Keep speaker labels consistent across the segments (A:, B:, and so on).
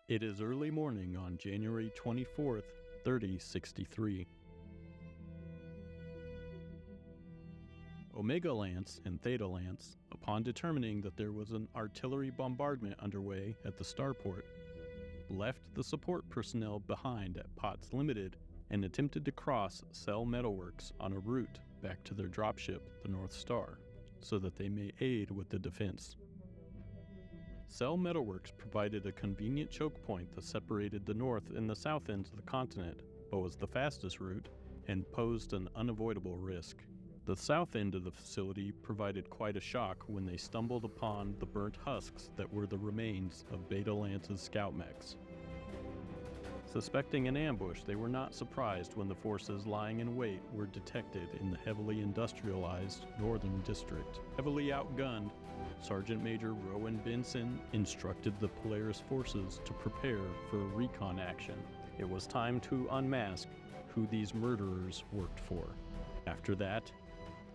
A: It is early morning on January 24th, 3063. Omega Lance and Theta Lance, upon determining that there was an artillery bombardment underway at the starport, left the support personnel behind at Potts Limited and attempted to cross Cell Metalworks on a route back to their dropship, the North Star, so that they may aid with the defense. Cell Metalworks provided a convenient choke point that separated the north and the south ends of the continent, but was the fastest route and posed an unavoidable risk. The south end of the facility provided quite a shock when they stumbled upon the burnt husks that were the remains of Beta Lance's scout mechs. Suspecting an ambush, they were not surprised when the forces lying in wait were detected in the heavily industrialized northern district. Heavily outgunned, Sergeant Major Rowan Benson instructed the Polaris forces to prepare for a recon action. It was time to unmask who these murderers worked for. After that,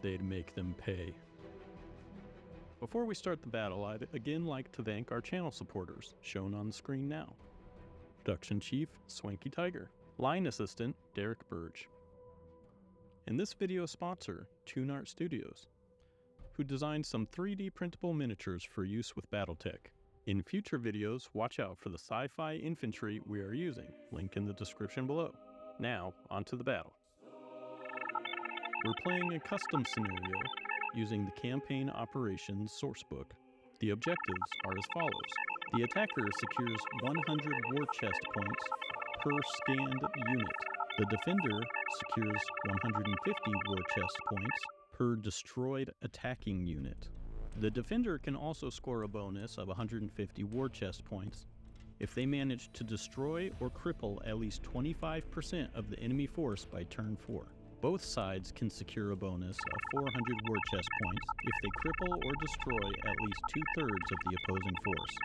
A: they'd make them pay. Before we start the battle, I'd again like to thank our channel supporters, shown on the screen now. Production Chief, Swanky Tiger. Line Assistant, Derek Burge. And this video sponsor, TuneArt Studios, who designed some 3D printable miniatures for use with Battletech. In future videos, watch out for the sci-fi infantry we are using, link in the description below. Now, onto the battle. We're playing a custom scenario using the Campaign Operations Sourcebook. The objectives are as follows. The attacker secures 100 war chest points per scanned unit. The defender secures 150 war chest points per destroyed attacking unit. The defender can also score a bonus of 150 war chest points if they manage to destroy or cripple at least 25% of the enemy force by turn 4. Both sides can secure a bonus of 400 war chest points if they cripple or destroy at least 2/3 of the opposing force.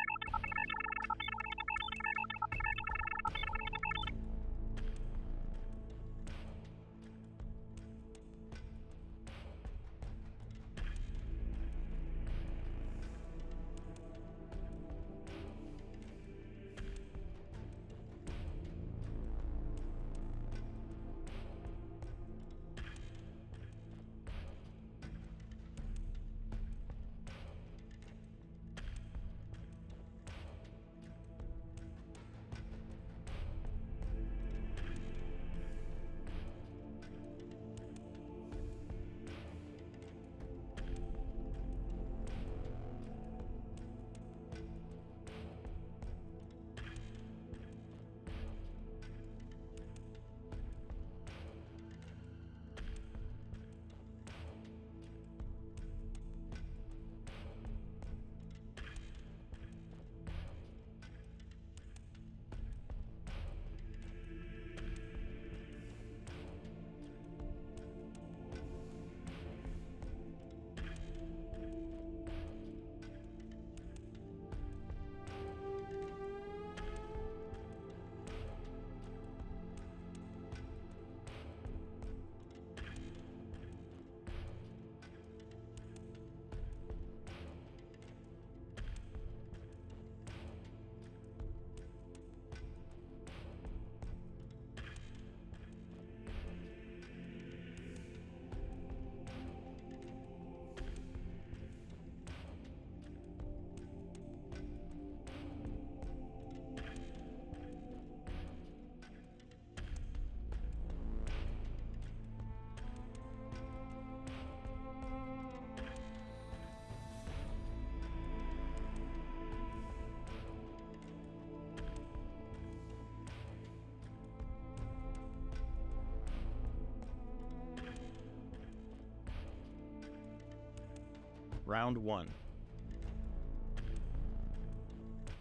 A: Round 1.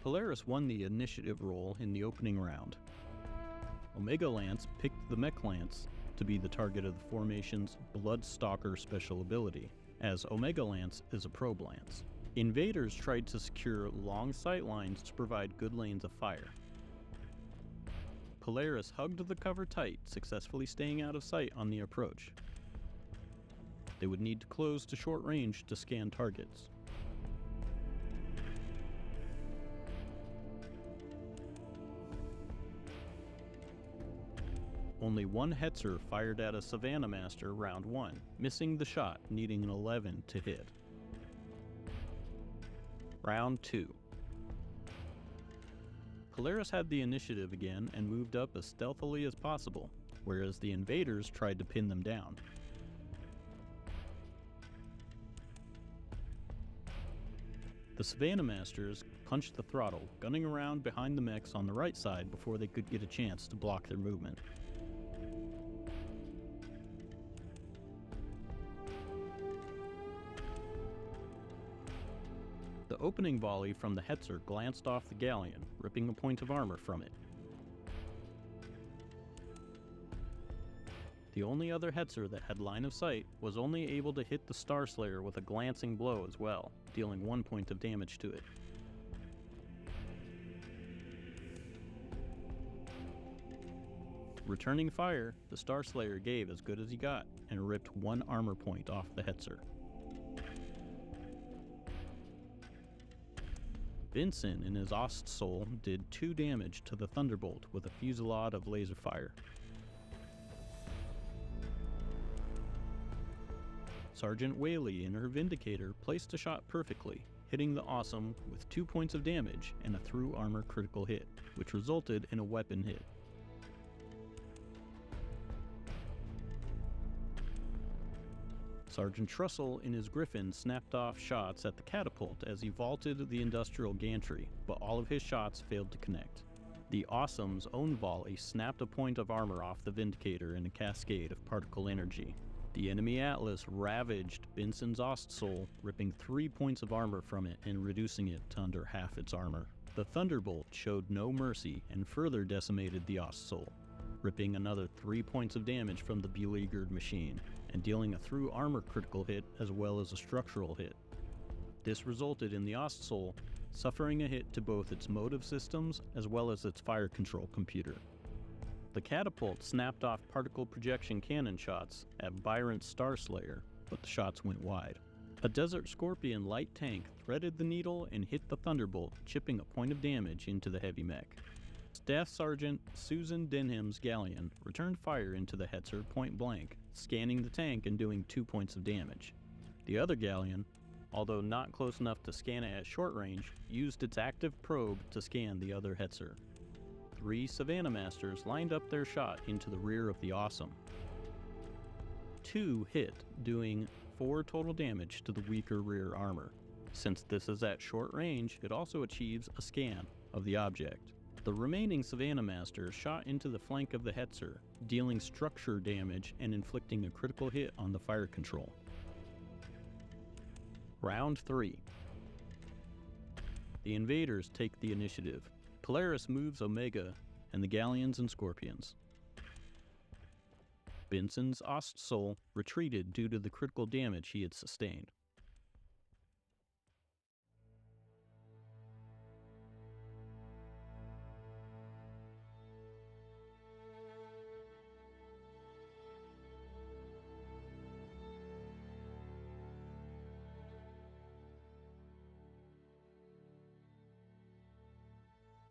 A: Polaris won the initiative role in the opening round. Omega Lance picked the Mech Lance to be the target of the formation's Bloodstalker special ability, as Omega Lance is a probe lance. Invaders tried to secure long sight lines to provide good lanes of fire. Polaris hugged the cover tight, successfully staying out of sight on the approach. They would need to close to short range to scan targets. Only one Hetzer fired at a Savannah Master round 1, missing the shot, needing an 11 to hit. Round 2. Polaris had the initiative again and moved up as stealthily as possible, whereas the invaders tried to pin them down. The Savannah Masters punched the throttle, gunning around behind the mechs on the right side before they could get a chance to block their movement. The opening volley from the Hetzer glanced off the galleon, ripping a point of armor from it. The only other Hetzer that had line of sight was only able to hit the Star Slayer with a glancing blow as well, dealing 1 point of damage to it. Returning fire, the Star Slayer gave as good as he got and ripped 1 armor point off the Hetzer. Vincent in his Ost Soul did 2 damage to the Thunderbolt with a fusillade of laser fire. Sergeant Whaley in her Vindicator placed a shot perfectly, hitting the Awesome with 2 points of damage and a through armor critical hit, which resulted in a weapon hit. Sergeant Trussell in his Griffin snapped off shots at the catapult as he vaulted the industrial gantry, but all of his shots failed to connect. The Awesome's own volley snapped a point of armor off the Vindicator in a cascade of particle energy. The enemy Atlas ravaged Benson's Ostsoul, ripping 3 points of armor from it and reducing it to under half its armor. The Thunderbolt showed no mercy and further decimated the Ostsoul, ripping another 3 points of damage from the beleaguered machine, and dealing a through armor critical hit as well as a structural hit. This resulted in the Ostsoul suffering a hit to both its motive systems as well as its fire control computer. The catapult snapped off particle projection cannon shots at Byron's Star Slayer, but the shots went wide. A Desert Scorpion light tank threaded the needle and hit the Thunderbolt, chipping a point of damage into the heavy mech. Staff Sergeant Susan Denham's galleon returned fire into the Hetzer point blank, scanning the tank and doing 2 points of damage. The other galleon, although not close enough to scan it at short range, used its active probe to scan the other Hetzer. 3 Savannah Masters lined up their shot into the rear of the Awesome. 2 hit, doing 4 total damage to the weaker rear armor. Since this is at short range, it also achieves a scan of the object. The remaining Savannah Master shot into the flank of the Hetzer, dealing structure damage and inflicting a critical hit on the fire control. Round 3. The invaders take the initiative. Polaris moves Omega and the Galleons and Scorpions. Benson's Ostsoul retreated due to the critical damage he had sustained.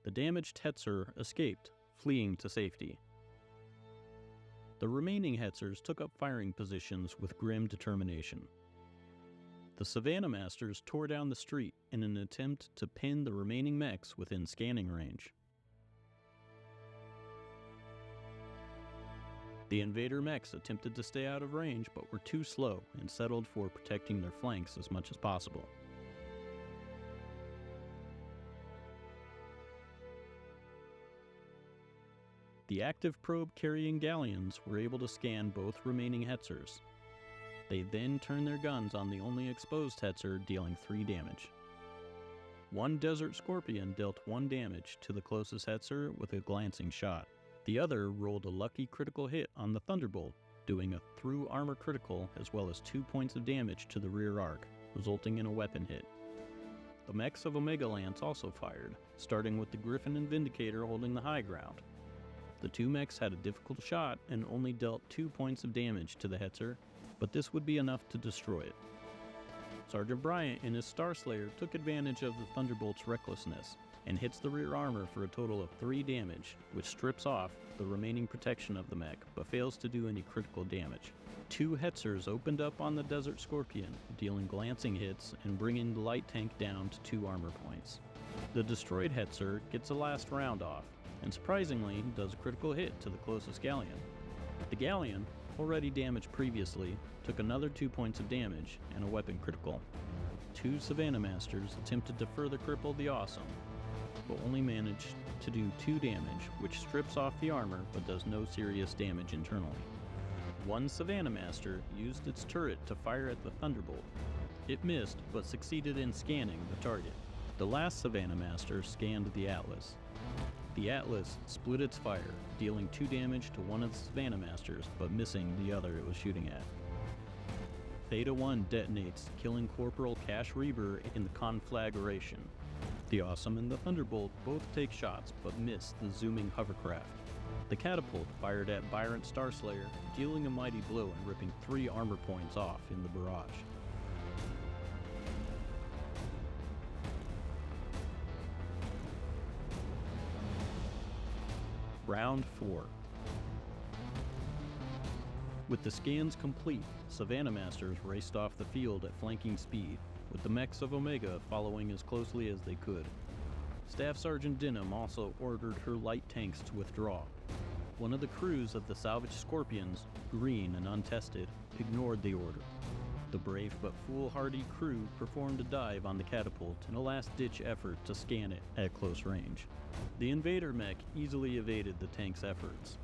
A: The damaged Hetzer escaped, fleeing to safety. The remaining Hetzers took up firing positions with grim determination. The Savannah Masters tore down the street in an attempt to pin the remaining mechs within scanning range. The invader mechs attempted to stay out of range but were too slow and settled for protecting their flanks as much as possible. The active probe carrying galleons were able to scan both remaining Hetzers. They then turned their guns on the only exposed Hetzer, dealing 3 damage. 1 Desert Scorpion dealt 1 damage to the closest Hetzer with a glancing shot. The other rolled a lucky critical hit on the Thunderbolt, doing a through armor critical as well as 2 points of damage to the rear arc, resulting in a weapon hit. The mechs of Omega Lance also fired, starting with the Griffin and Vindicator holding the high ground. The 2 mechs had a difficult shot and only dealt 2 points of damage to the Hetzer, but this would be enough to destroy it. Sergeant Bryant in his Star Slayer took advantage of the Thunderbolt's recklessness and hits the rear armor for a total of 3 damage, which strips off the remaining protection of the mech, but fails to do any critical damage. 2 Hetzers opened up on the Desert Scorpion, dealing glancing hits and bringing the light tank down to 2 armor points. The destroyed Hetzer gets a last round off, and surprisingly does a critical hit to the closest Galleon. The Galleon, already damaged previously, took another 2 points of damage and a weapon critical. 2 Savannah Masters attempted to further cripple the Awesome, but only managed to do 2 damage, which strips off the armor but does no serious damage internally. 1 Savannah Master used its turret to fire at the Thunderbolt. It missed, but succeeded in scanning the target. The last Savannah Master scanned the Atlas. The Atlas split its fire, dealing 2 damage to one of the Savannah Masters, but missing the other it was shooting at. Theta 1 detonates, killing Corporal Cash Reaver in the conflagration. The Awesome and the Thunderbolt both take shots, but miss the zooming hovercraft. The Catapult fired at Byron Starslayer, dealing a mighty blow and ripping 3 armor points off in the barrage. Round 4. With the scans complete, Savannah Masters raced off the field at flanking speed, with the mechs of Omega following as closely as they could. Staff Sergeant Denham also ordered her light tanks to withdraw. One of the crews of the salvaged Scorpions, green and untested, ignored the order. The brave but foolhardy crew performed a dive on the catapult in a last-ditch effort to scan it at close range. The invader mech easily evaded the tank's efforts,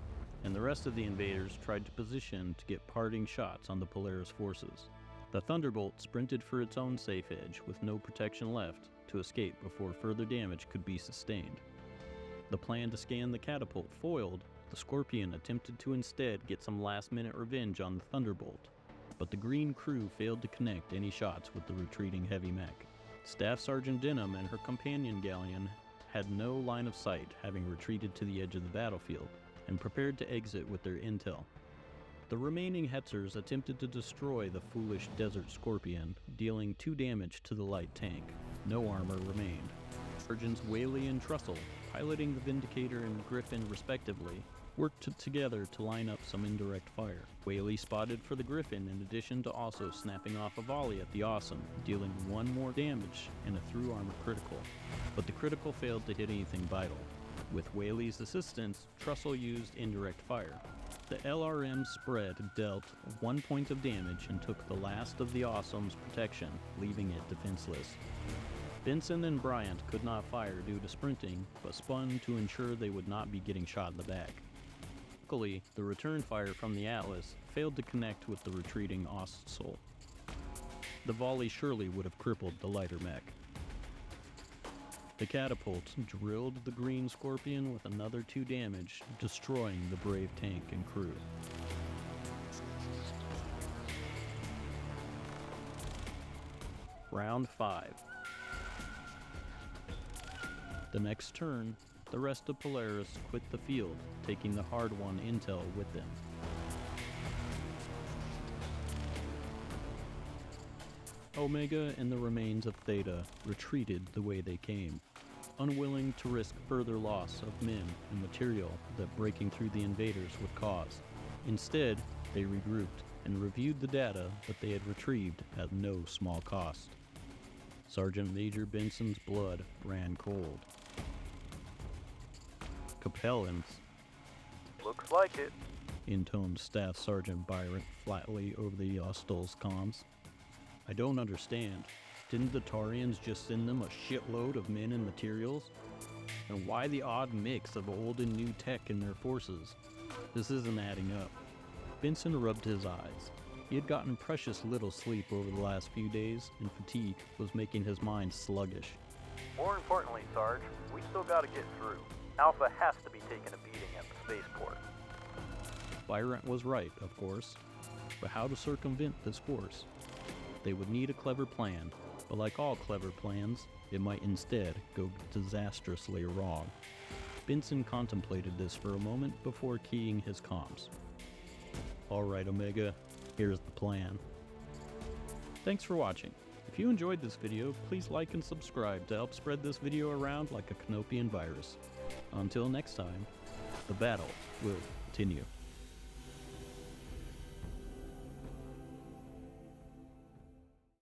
A: and the rest of the invaders tried to position to get parting shots on the Polaris forces. The Thunderbolt sprinted for its own safe edge with no protection left to escape before further damage could be sustained. The plan to scan the catapult foiled, the Scorpion attempted to instead get some last-minute revenge on the Thunderbolt, but the green crew failed to connect any shots with the retreating heavy mech. Staff Sergeant Denham and her companion Galleon had no line of sight, having retreated to the edge of the battlefield, and prepared to exit with their intel. The remaining Hetzers attempted to destroy the foolish Desert Scorpion, dealing 2 damage to the light tank. No armor remained. Sergeants Whaley and Trussell, piloting the Vindicator and Griffin respectively, worked together to line up some indirect fire. Whaley spotted for the Griffin in addition to also snapping off a volley at the Awesome, dealing 1 more damage and a through armor critical. But the critical failed to hit anything vital. With Whaley's assistance, Trussell used indirect fire. The LRM spread dealt 1 point of damage and took the last of the Awesome's protection, leaving it defenseless. Benson and Bryant could not fire due to sprinting, but spun to ensure they would not be getting shot in the back. Luckily, the return fire from the Atlas failed to connect with the retreating Ostsoul. The volley surely would have crippled the lighter mech. The catapult drilled the green Scorpion with another 2 damage, destroying the brave tank and crew. Round 5. The next turn, the rest of Polaris quit the field, taking the hard-won intel with them. Omega and the remains of Theta retreated the way they came, unwilling to risk further loss of men and material that breaking through the invaders would cause. Instead, they regrouped and reviewed the data that they had retrieved at no small cost. Sergeant Major Benson's blood ran cold. Capellans.
B: Looks like it,
A: intoned Staff Sergeant Byron flatly over the Ostol's comms. I don't understand. Didn't the Tarians just send them a shitload of men and materials? And why the odd mix of old and new tech in their forces? This isn't adding up. Benson rubbed his eyes. He had gotten precious little sleep over the last few days, and fatigue was making his mind sluggish.
B: More importantly, Sarge, we still gotta get through. Alpha has to be taking a beating at the spaceport.
A: Byron was right, of course. But how to circumvent this force? They would need a clever plan, but like all clever plans, it might instead go disastrously wrong. Benson contemplated this for a moment before keying his comms. Alright, Omega, here's the plan. Thanks for watching. If you enjoyed this video, please like and subscribe to help spread this video around like a Canopian virus. Until next time. The battle will continue.